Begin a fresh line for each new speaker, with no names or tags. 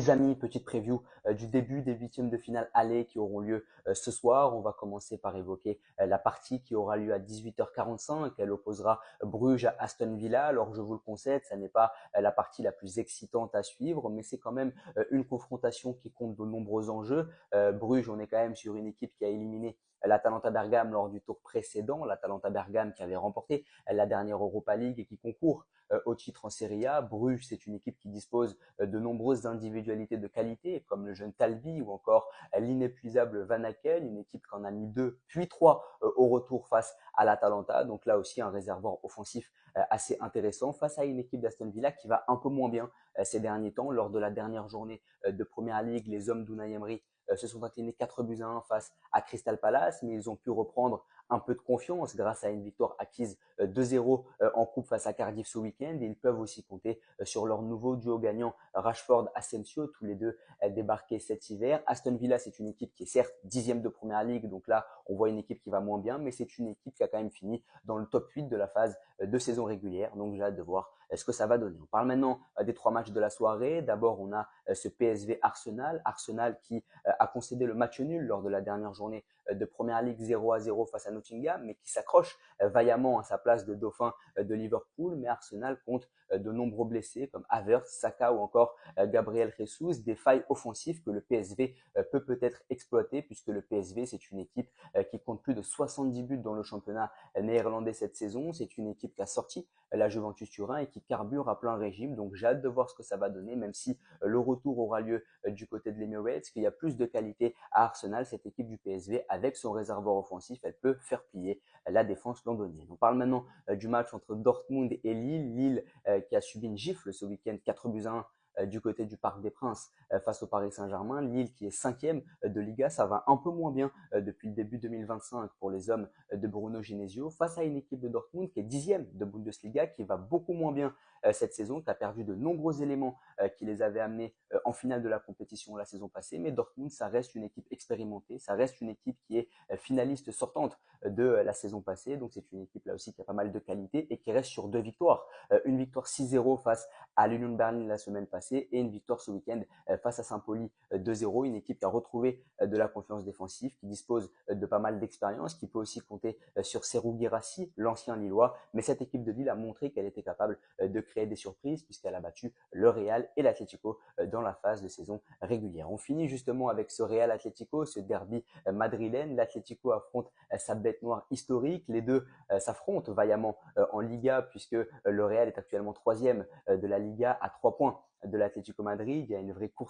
Les amis, petite preview du début des huitièmes de finale aller qui auront lieu ce soir. On va commencer par évoquer la partie qui aura lieu à 18h45. Elle opposera Bruges à Aston Villa. Alors je vous le concède, ça n'est pas la partie la plus excitante à suivre, mais c'est quand même une confrontation qui compte de nombreux enjeux. Bruges, on est quand même sur une équipe qui a éliminé l'Atalanta Bergame lors du tour précédent. L'Atalanta Bergame qui avait remporté la dernière Europa League et qui concourt au titre en Serie A. Bruges, c'est une équipe qui dispose de nombreuses individualités de qualité, comme le jeune Talbi ou encore l'inépuisable Van Aken, une équipe qui en a mis deux, puis trois au retour face à l'Atalanta. Donc là aussi, un réservoir offensif assez intéressant face à une équipe d'Aston Villa qui va un peu moins bien ces derniers temps. Lors de la dernière journée de Première Ligue, les hommes d'Unai Emery se sont inclinés 4 buts à 1 face à Crystal Palace, mais ils ont pu reprendre un peu de confiance grâce à une victoire acquise 2-0 en coupe face à Cardiff ce week-end. Et ils peuvent aussi compter sur leur nouveau duo gagnant Rashford-Asensio, tous les deux débarqués cet hiver. Aston Villa, c'est une équipe qui est certes 10e de Première Ligue, donc là on voit une équipe qui va moins bien, mais c'est une équipe qui a quand même fini dans le top 8 de la phase de saison régulière, donc j'ai hâte de voir ce que ça va donner. On parle maintenant des trois matchs de la soirée. D'abord, on a ce PSV Arsenal, Arsenal qui a concédé le match nul lors de la dernière journée de Première Ligue 0-0 face à Nottingham, mais qui s'accroche vaillamment à sa place de dauphin de Liverpool. Mais Arsenal compte de nombreux blessés comme Havertz, Saka ou encore Gabriel Jesus, des failles offensives que le PSV peut peut-être exploiter, puisque le PSV, c'est une équipe qui compte plus de 70 buts dans le championnat néerlandais cette saison. C'est une équipe qui a sorti la Juventus Turin et qui carbure à plein régime. Donc j'ai hâte de voir ce que ça va donner, même si le retour aura lieu du côté de l'Emirates, qu'il y a plus de qualité à Arsenal. Cette équipe du PSV, avec son réservoir offensif, elle peut faire plier la défense londonienne. On parle maintenant du match entre Dortmund et Lille. Lille qui a subi une gifle ce week-end, 4 buts à 1 du côté du Parc des Princes face au Paris Saint-Germain. Lille qui est cinquième de Liga, ça va un peu moins bien depuis le début 2025 pour les hommes de Bruno Genesio, face à une équipe de Dortmund qui est dixième de Bundesliga, qui va beaucoup moins bien cette saison, qui a perdu de nombreux éléments qui les avaient amenés en finale de la compétition la saison passée. Mais Dortmund, ça reste une équipe expérimentée, ça reste une équipe qui est finaliste sortante de la saison passée. Donc c'est une équipe là aussi qui a pas mal de qualité et qui reste sur deux victoires. Une victoire 6-0 face à l'Union Berlin la semaine passée et une victoire ce week-end face à Saint-Pauli 2-0. Une équipe qui a retrouvé de la confiance défensive, qui dispose de pas mal d'expérience, qui peut aussi compter sur Serhou Guirassy, l'ancien Lillois. Mais cette équipe de Lille a montré qu'elle était capable de créer des surprises puisqu'elle a battu le Real et l'Atlético dans la phase de saison régulière. On finit justement avec ce Real Atlético, ce derby madrilène. L'Atlético affronte sa bête noire historique. Les deux s'affrontent vaillamment en Liga puisque le Real est actuellement troisième de la Liga à 3 points de l'Atlético Madrid. Il y a une vraie course